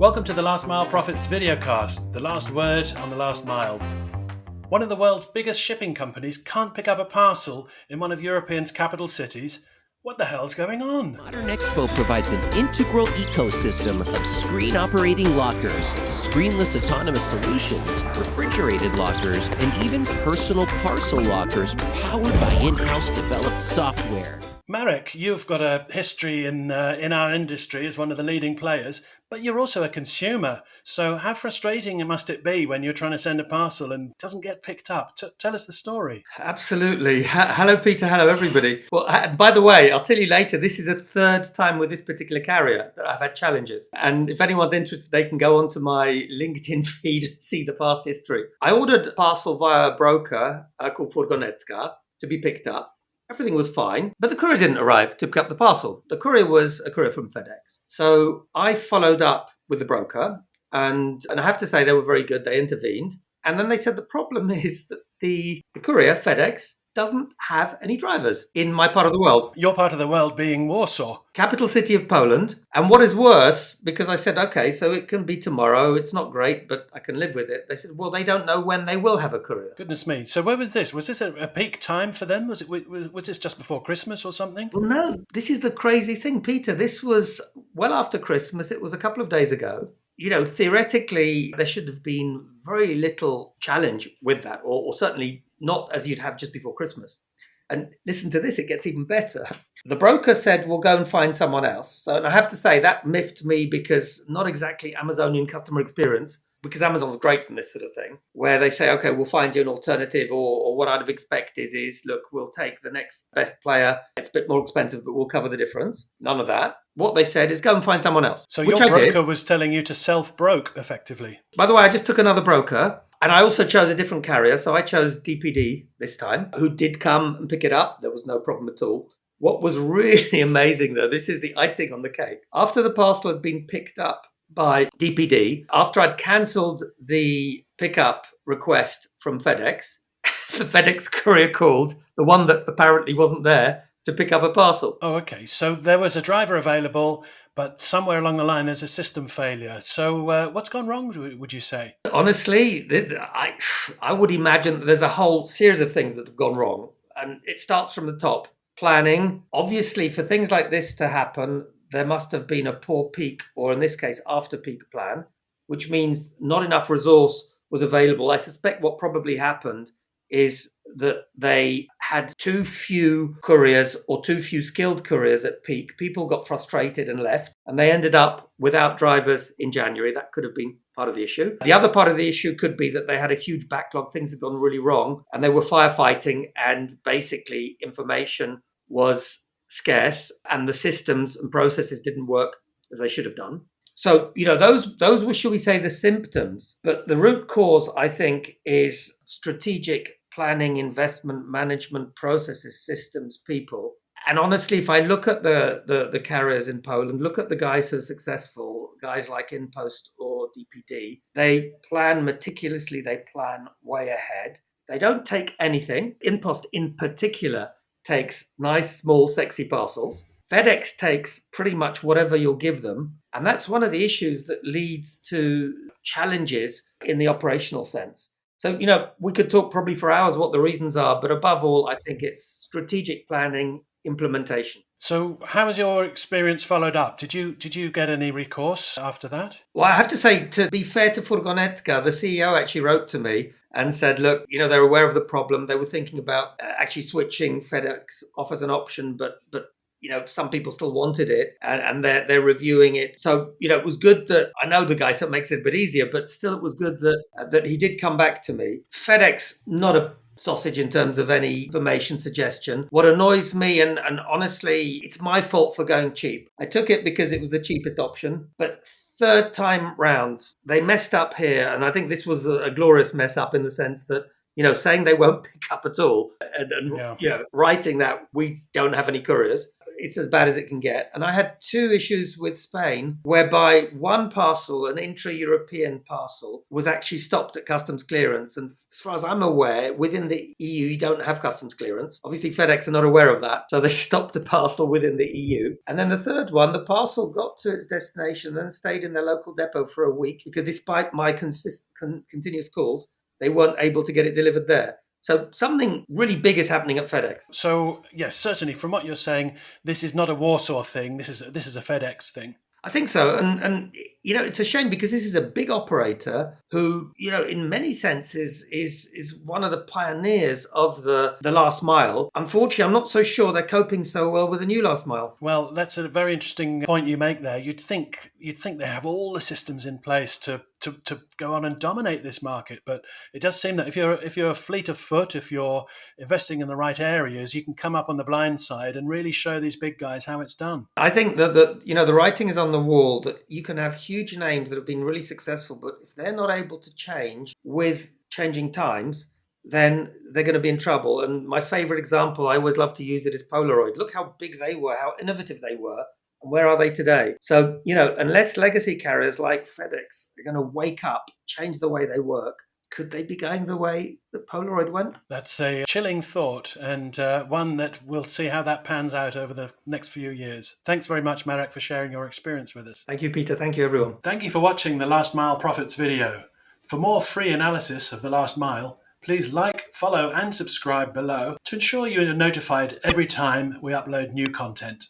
Welcome to the Last Mile Profits videocast, the last word on the last mile. One of the world's biggest shipping companies can't pick up a parcel in one of Europe's capital cities. What the hell's going on? Modern Expo provides an integral ecosystem of screen-operating lockers, screenless autonomous solutions, refrigerated lockers, and even personal parcel lockers powered by in-house developed software. Marek, you've got a history in our industry as one of the leading players, but you're also a consumer. So how frustrating must it be when you're trying to send a parcel and it doesn't get picked up? Tell us the story. Absolutely. Hello, Peter. Hello, everybody. Well, by the way, I'll tell you later, this is the third time with this particular carrier that I've had challenges. And if anyone's interested, they can go onto my LinkedIn feed and see the past history. I ordered a parcel via a broker called Furgonetka to be picked up. Everything was fine, but the courier didn't arrive to pick up the parcel. The courier was a courier from FedEx. So I followed up with the broker, and I have to say they were very good. They intervened. And then they said the problem is that the courier, FedEx, doesn't have any drivers in my part of the world. Your part of the world being Warsaw. Capital city of Poland. And what is worse, because I said, okay, so it can be tomorrow. It's not great, but I can live with it. They said, well, they don't know when they will have a courier. Goodness me. So where was this? Was this a peak time for them? Was this just before Christmas or something? Well, no, this is the crazy thing, Peter. This was well after Christmas. It was a couple of days ago. You know, theoretically, there should have been very little challenge with that, or certainly not as you'd have just before Christmas. And listen to this, it gets even better. The broker said, we'll go and find someone else. So, and I have to say that miffed me because not exactly Amazonian customer experience, because Amazon's great in this sort of thing, where they say, okay, we'll find you an alternative, or what I'd have expected is, look, we'll take the next best player. It's a bit more expensive, but we'll cover the difference. None of that. What they said is go and find someone else. So your broker was telling you to self-broke, effectively. By the way, I just took another broker. And I also chose a different carrier. So I chose DPD this time, who did come and pick it up. There was no problem at all. What was really amazing, though, this is the icing on the cake. After the parcel had been picked up by DPD, after I'd cancelled the pickup request from FedEx, the FedEx courier called, the one that apparently wasn't there, to pick up a parcel. Oh, okay. So there was a driver available, but somewhere along the line there's a system failure. So what's gone wrong, would you say? Honestly, I would imagine that there's a whole series of things that have gone wrong. And it starts from the top. Planning. Obviously, for things like this to happen, there must have been a poor peak, or in this case, after peak plan, which means not enough resource was available. I suspect what probably happened is that they had too few couriers or too few skilled couriers at peak. People got frustrated and left, and they ended up without drivers in January. That could have been part of the issue. The other part of the issue could be that they had a huge backlog. Things had gone really wrong, and they were firefighting, and basically information was scarce, and the systems and processes didn't work as they should have done. So, you know, those were, shall we say, the symptoms. But the root cause, I think, is strategic planning, investment, management, processes, systems, people. And honestly, if I look at the carriers in Poland, look at the guys who are successful, guys like InPost or DPD, they plan meticulously, they plan way ahead. They don't take anything. InPost in particular takes nice, small, sexy parcels. FedEx takes pretty much whatever you'll give them. And that's one of the issues that leads to challenges in the operational sense. So, you know, we could talk probably for hours what the reasons are, but above all, I think it's strategic planning, implementation. So how was your experience followed up? Did you get any recourse after that? Well, I have to say, to be fair to Furgonetka, the CEO actually wrote to me and said, look, you know, they're aware of the problem. They were thinking about actually switching. FedEx offers an option, but you know, some people still wanted it, and they're reviewing it. So, you know, it was good that I know the guy, so it makes it a bit easier, but still it was good that he did come back to me. FedEx, not a sausage in terms of any information suggestion. What annoys me, and honestly, it's my fault for going cheap. I took it because it was the cheapest option, but third time round, they messed up here. And I think this was a glorious mess up in the sense that, you know, saying they won't pick up at all and you know, writing that we don't have any couriers. it's as bad as it can get. And I had two issues with Spain whereby one parcel, an intra-European parcel, was actually stopped at customs clearance. And as far as I'm aware, within the EU, you don't have customs clearance. Obviously, FedEx are not aware of that. So they stopped the parcel within the EU. And then the third one, the parcel got to its destination and stayed in their local depot for a week because despite my continuous calls, they weren't able to get it delivered there. So something really big is happening at FedEx. So yes, certainly from what you're saying, this is not a Warsaw thing. This is a FedEx thing. I think so. And it's a shame because this is a big operator who, in many senses is one of the pioneers of the last mile. Unfortunately, I'm not so sure they're coping so well with the new last mile. Well, that's a very interesting point you make there. You'd think they have all the systems in place to go on and dominate this market, but it does seem that if you're a fleet of foot, if you're investing in the right areas, you can come up on the blind side and really show these big guys how it's done. I think that the writing is on the wall that you can have huge names that have been really successful, but if they're not able to change with changing times, then they're going to be in trouble. And my favorite example, I always love to use it, is Polaroid. Look how big they were, how innovative they were. And where are they today? So, unless legacy carriers like FedEx are going to wake up, change the way they work, could they be going the way that Polaroid went? That's a chilling thought, and one that we'll see how that pans out over the next few years. Thanks very much, Marek, for sharing your experience with us. Thank you, Peter. Thank you, everyone. Thank you for watching the Last Mile Profits video. For more free analysis of the last mile, please like, follow, and subscribe below to ensure you are notified every time we upload new content.